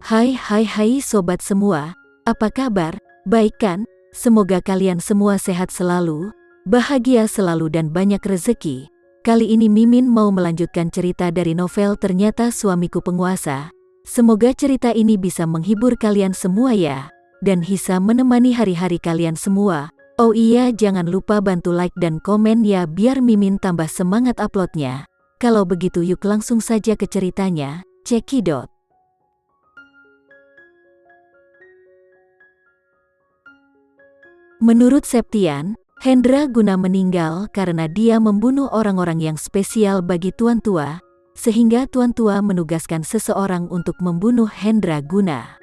Hai sobat semua, apa kabar? Baik kan? Semoga kalian semua sehat selalu, bahagia selalu dan banyak rezeki. Kali ini Mimin mau melanjutkan cerita dari novel Ternyata Suamiku Penguasa. Semoga cerita ini bisa menghibur kalian semua ya, dan bisa menemani hari-hari kalian semua. Oh iya, jangan lupa bantu like dan komen ya biar Mimin tambah semangat uploadnya. Kalau begitu yuk langsung saja ke ceritanya, cekidot. Menurut Septian, Hendra Guna meninggal karena dia membunuh orang-orang yang spesial bagi Tuan Tua, sehingga Tuan Tua menugaskan seseorang untuk membunuh Hendra Guna.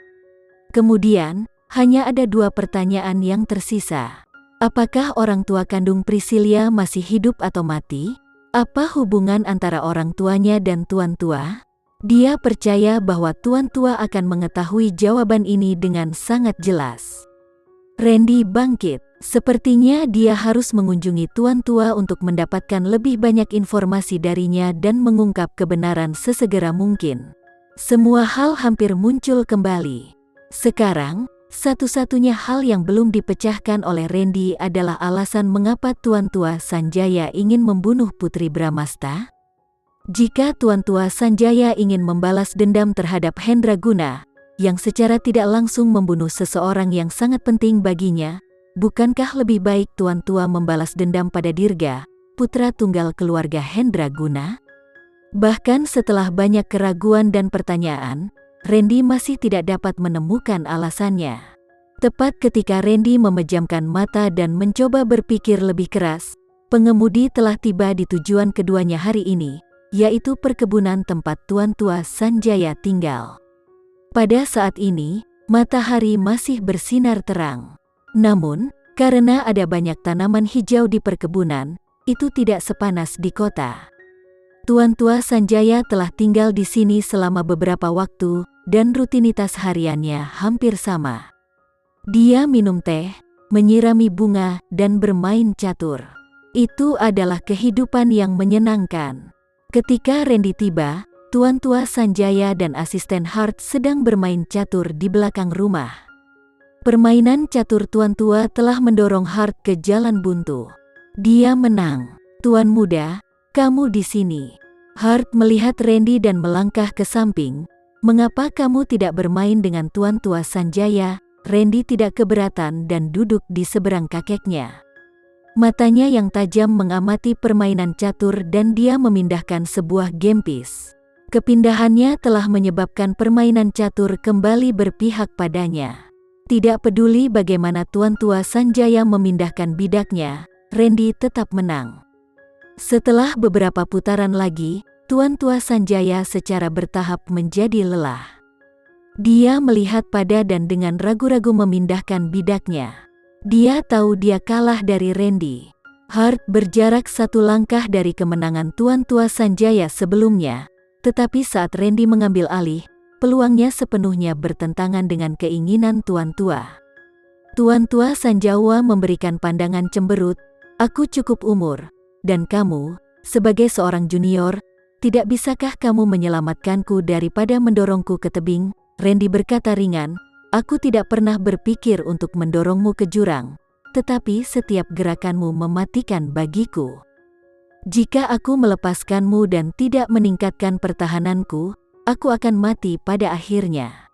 Kemudian, hanya ada dua pertanyaan yang tersisa. Apakah orang tua kandung Priscilia masih hidup atau mati? Apa hubungan antara orang tuanya dan Tuan Tua? Dia percaya bahwa Tuan Tua akan mengetahui jawaban ini dengan sangat jelas. Randy bangkit. Sepertinya dia harus mengunjungi Tuan Tua untuk mendapatkan lebih banyak informasi darinya dan mengungkap kebenaran sesegera mungkin. Semua hal hampir muncul kembali. Sekarang, satu-satunya hal yang belum dipecahkan oleh Randy adalah alasan mengapa Tuan Tua Sanjaya ingin membunuh Putri Bramasta. Jika Tuan Tua Sanjaya ingin membalas dendam terhadap Hendra Guna, yang secara tidak langsung membunuh seseorang yang sangat penting baginya, bukankah lebih baik Tuan Tua membalas dendam pada Dirga, putra tunggal keluarga Hendra Guna? Bahkan setelah banyak keraguan dan pertanyaan, Randy masih tidak dapat menemukan alasannya. Tepat ketika Randy memejamkan mata dan mencoba berpikir lebih keras, pengemudi telah tiba di tujuan keduanya hari ini, yaitu perkebunan tempat Tuan Tua Sanjaya tinggal. Pada saat ini, matahari masih bersinar terang. Namun, karena ada banyak tanaman hijau di perkebunan, itu tidak sepanas di kota. Tuan Tua Sanjaya telah tinggal di sini selama beberapa waktu, dan rutinitas hariannya hampir sama. Dia minum teh, menyirami bunga, dan bermain catur. Itu adalah kehidupan yang menyenangkan. Ketika Randy tiba, Tuan Tua Sanjaya dan asisten Hart sedang bermain catur di belakang rumah. Permainan catur Tuan Tua telah mendorong Hart ke jalan buntu. Dia menang. Tuan muda, kamu di sini. Hart melihat Randy dan melangkah ke samping. Mengapa kamu tidak bermain dengan Tuan Tua Sanjaya? Randy tidak keberatan dan duduk di seberang kakeknya. Matanya yang tajam mengamati permainan catur dan dia memindahkan sebuah gempis. Kepindahannya telah menyebabkan permainan catur kembali berpihak padanya. Tidak peduli bagaimana Tuan Tua Sanjaya memindahkan bidaknya, Randy tetap menang. Setelah beberapa putaran lagi, Tuan Tua Sanjaya secara bertahap menjadi lelah. Dia melihat pada dan dengan ragu-ragu memindahkan bidaknya. Dia tahu dia kalah dari Randy. Hart berjarak satu langkah dari kemenangan Tuan Tua Sanjaya sebelumnya. Tetapi saat Randy mengambil alih, peluangnya sepenuhnya bertentangan dengan keinginan Tuan Tua. Tuan Tua Sanjawa memberikan pandangan cemberut, "Aku cukup umur, dan kamu, sebagai seorang junior, tidak bisakah kamu menyelamatkanku daripada mendorongku ke tebing?" Randy berkata ringan, "Aku tidak pernah berpikir untuk mendorongmu ke jurang, tetapi setiap gerakanmu mematikan bagiku. Jika aku melepaskanmu dan tidak meningkatkan pertahananku, aku akan mati pada akhirnya."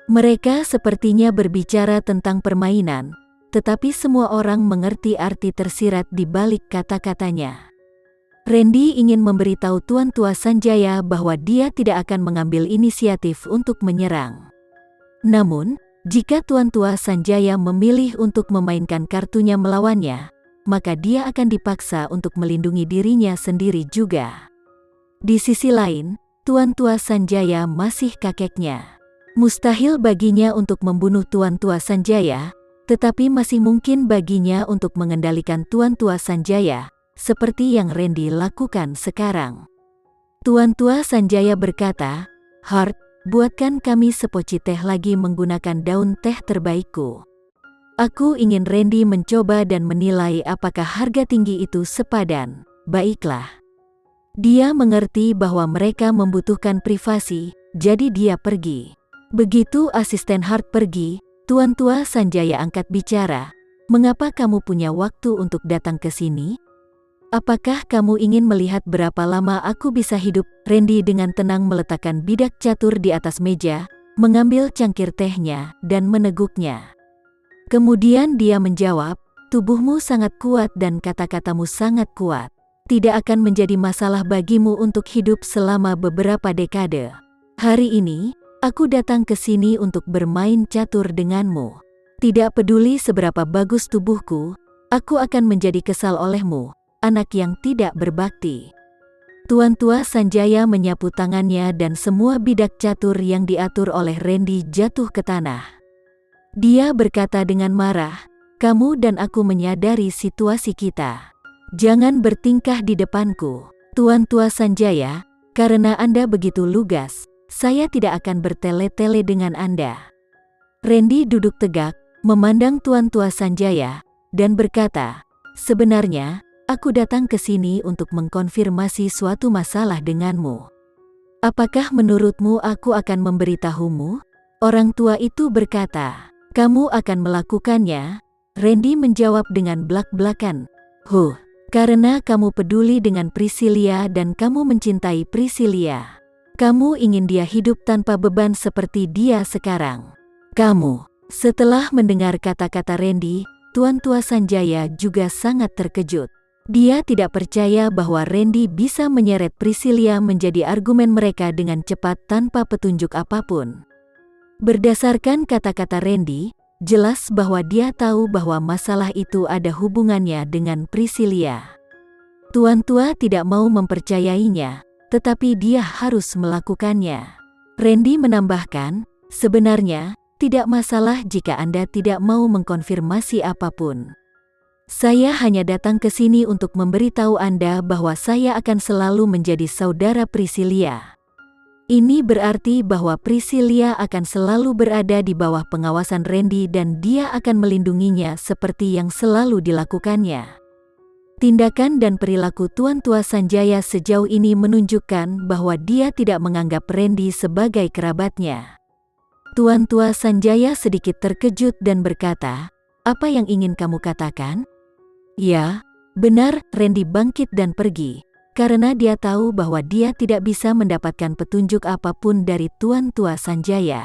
Mereka sepertinya berbicara tentang permainan, tetapi semua orang mengerti arti tersirat di balik kata-katanya. Randy ingin memberitahu Tuan Tua Sanjaya bahwa dia tidak akan mengambil inisiatif untuk menyerang. Namun, jika Tuan Tua Sanjaya memilih untuk memainkan kartunya melawannya, maka dia akan dipaksa untuk melindungi dirinya sendiri juga. Di sisi lain, Tuan Tua Sanjaya masih kakeknya. Mustahil baginya untuk membunuh Tuan Tua Sanjaya, tetapi masih mungkin baginya untuk mengendalikan Tuan Tua Sanjaya, seperti yang Randy lakukan sekarang. Tuan Tua Sanjaya berkata, "Hart, buatkan kami sepoci teh lagi menggunakan daun teh terbaikku." Aku ingin Randy mencoba dan menilai apakah harga tinggi itu sepadan. Baiklah. Dia mengerti bahwa mereka membutuhkan privasi, jadi dia pergi. Begitu asisten Hart pergi, Tuan Tua Sanjaya angkat bicara. Mengapa kamu punya waktu untuk datang ke sini? Apakah kamu ingin melihat berapa lama aku bisa hidup? Randy dengan tenang meletakkan bidak catur di atas meja, mengambil cangkir tehnya, dan meneguknya. Kemudian dia menjawab, tubuhmu sangat kuat dan kata-katamu sangat kuat. Tidak akan menjadi masalah bagimu untuk hidup selama beberapa dekade. Hari ini, aku datang ke sini untuk bermain catur denganmu. Tidak peduli seberapa bagus tubuhku, aku akan menjadi kesal olehmu, anak yang tidak berbakti. Tuan Tua Sanjaya menyapu tangannya dan semua bidak catur yang diatur oleh Randy jatuh ke tanah. Dia berkata dengan marah, kamu dan aku menyadari situasi kita. Jangan bertingkah di depanku, Tuan Tua Sanjaya, karena Anda begitu lugas, saya tidak akan bertele-tele dengan Anda. Randy duduk tegak, memandang Tuan Tua Sanjaya, dan berkata, sebenarnya, aku datang ke sini untuk mengkonfirmasi suatu masalah denganmu. Apakah menurutmu aku akan memberitahumu? Orang tua itu berkata, kamu akan melakukannya? Randy menjawab dengan belak-belakan, karena kamu peduli dengan Priscilia dan kamu mencintai Priscilia. Kamu ingin dia hidup tanpa beban seperti dia sekarang. Kamu. Setelah mendengar kata-kata Randy, Tuan Tua Sanjaya juga sangat terkejut. Dia tidak percaya bahwa Randy bisa menyeret Priscilia menjadi argumen mereka dengan cepat tanpa petunjuk apapun. Berdasarkan kata-kata Randy, jelas bahwa dia tahu bahwa masalah itu ada hubungannya dengan Priscilia. Tuan Tua tidak mau mempercayainya, tetapi dia harus melakukannya. Randy menambahkan, sebenarnya, tidak masalah jika Anda tidak mau mengkonfirmasi apapun. Saya hanya datang ke sini untuk memberitahu Anda bahwa saya akan selalu menjadi saudara Priscilia. Ini berarti bahwa Priscilia akan selalu berada di bawah pengawasan Randy dan dia akan melindunginya seperti yang selalu dilakukannya. Tindakan dan perilaku Tuan Tua Sanjaya sejauh ini menunjukkan bahwa dia tidak menganggap Randy sebagai kerabatnya. Tuan Tua Sanjaya sedikit terkejut dan berkata, apa yang ingin kamu katakan? Ya, benar, Randy bangkit dan pergi, karena dia tahu bahwa dia tidak bisa mendapatkan petunjuk apapun dari Tuan Tua Sanjaya.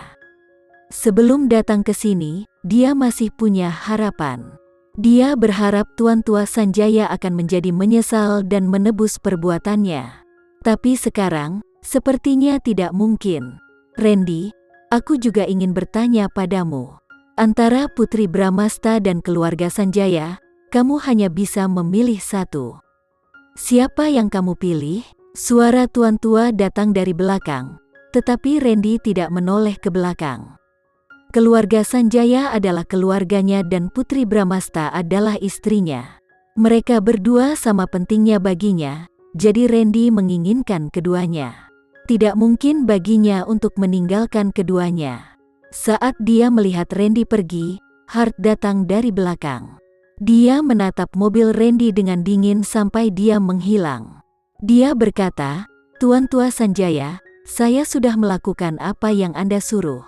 Sebelum datang ke sini, dia masih punya harapan. Dia berharap Tuan Tua Sanjaya akan menjadi menyesal dan menebus perbuatannya. Tapi sekarang, sepertinya tidak mungkin. Randy, aku juga ingin bertanya padamu. Antara Putri Bramasta dan keluarga Sanjaya, kamu hanya bisa memilih satu. Siapa yang kamu pilih? Suara Tuan Tua datang dari belakang, tetapi Randy tidak menoleh ke belakang. Keluarga Sanjaya adalah keluarganya dan Putri Bramasta adalah istrinya. Mereka berdua sama pentingnya baginya, jadi Randy menginginkan keduanya. Tidak mungkin baginya untuk meninggalkan keduanya. Saat dia melihat Randy pergi, Hart datang dari belakang. Dia menatap mobil Randy dengan dingin sampai dia menghilang. Dia berkata, Tuan Tua Sanjaya, saya sudah melakukan apa yang Anda suruh.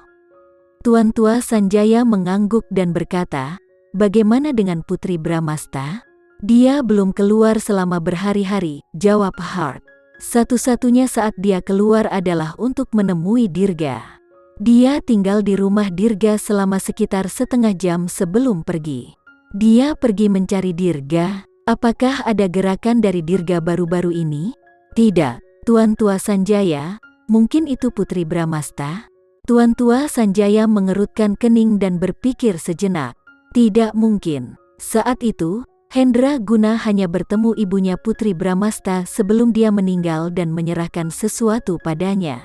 Tuan Tua Sanjaya mengangguk dan berkata, bagaimana dengan Putri Bramasta? Dia belum keluar selama berhari-hari, jawab Hart. Satu-satunya saat dia keluar adalah untuk menemui Dirga. Dia tinggal di rumah Dirga selama sekitar setengah jam sebelum pergi. Dia pergi mencari Dirga. Apakah ada gerakan dari Dirga baru-baru ini? Tidak, Tuan Tua Sanjaya, mungkin itu Putri Bramasta? Tuan Tua Sanjaya mengerutkan kening dan berpikir sejenak. Tidak mungkin. Saat itu, Hendra Guna hanya bertemu ibunya Putri Bramasta sebelum dia meninggal dan menyerahkan sesuatu padanya.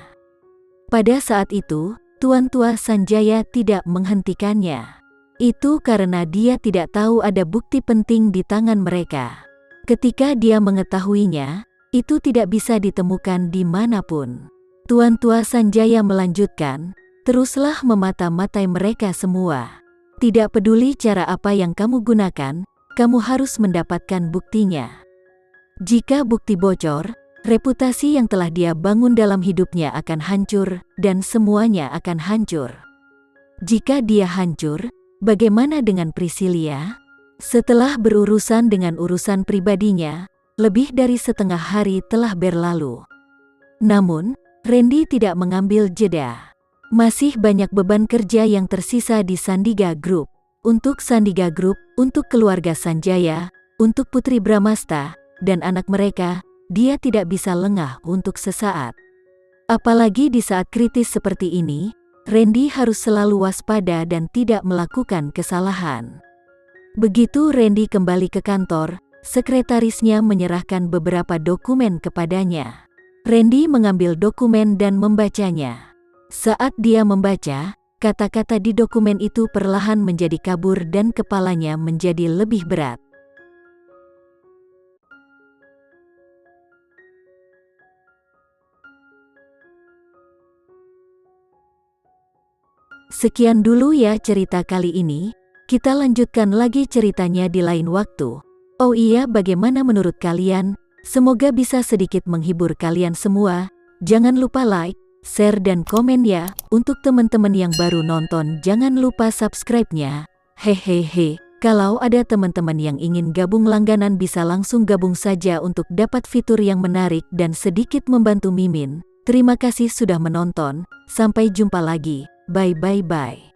Pada saat itu, Tuan Tua Sanjaya tidak menghentikannya. Itu karena dia tidak tahu ada bukti penting di tangan mereka. Ketika dia mengetahuinya, itu tidak bisa ditemukan di manapun. Tuan Tua Sanjaya melanjutkan, teruslah memata-matai mereka semua. Tidak peduli cara apa yang kamu gunakan, kamu harus mendapatkan buktinya. Jika bukti bocor, Reputasi yang telah dia bangun dalam hidupnya akan hancur, dan semuanya akan hancur. Jika dia hancur, bagaimana dengan Priscilia? Setelah berurusan dengan urusan pribadinya, lebih dari setengah hari telah berlalu. Namun, Randy tidak mengambil jeda. Masih banyak beban kerja yang tersisa di Sandiga Group. Untuk Sandiga Group, untuk keluarga Sanjaya, untuk Putri Bramasta, dan anak mereka, dia tidak bisa lengah untuk sesaat. Apalagi di saat kritis seperti ini, Randy harus selalu waspada dan tidak melakukan kesalahan. Begitu Randy kembali ke kantor, sekretarisnya menyerahkan beberapa dokumen kepadanya. Randy mengambil dokumen dan membacanya. Saat dia membaca, kata-kata di dokumen itu perlahan menjadi kabur dan kepalanya menjadi lebih berat. Sekian dulu ya cerita kali ini, kita lanjutkan lagi ceritanya di lain waktu. Oh iya, bagaimana menurut kalian? Semoga bisa sedikit menghibur kalian semua. Jangan lupa like, share dan komen ya. Untuk teman-teman yang baru nonton, jangan lupa subscribe-nya. Hehehe, kalau ada teman-teman yang ingin gabung langganan bisa langsung gabung saja untuk dapat fitur yang menarik dan sedikit membantu Mimin. Terima kasih sudah menonton, sampai jumpa lagi. Bye bye bye.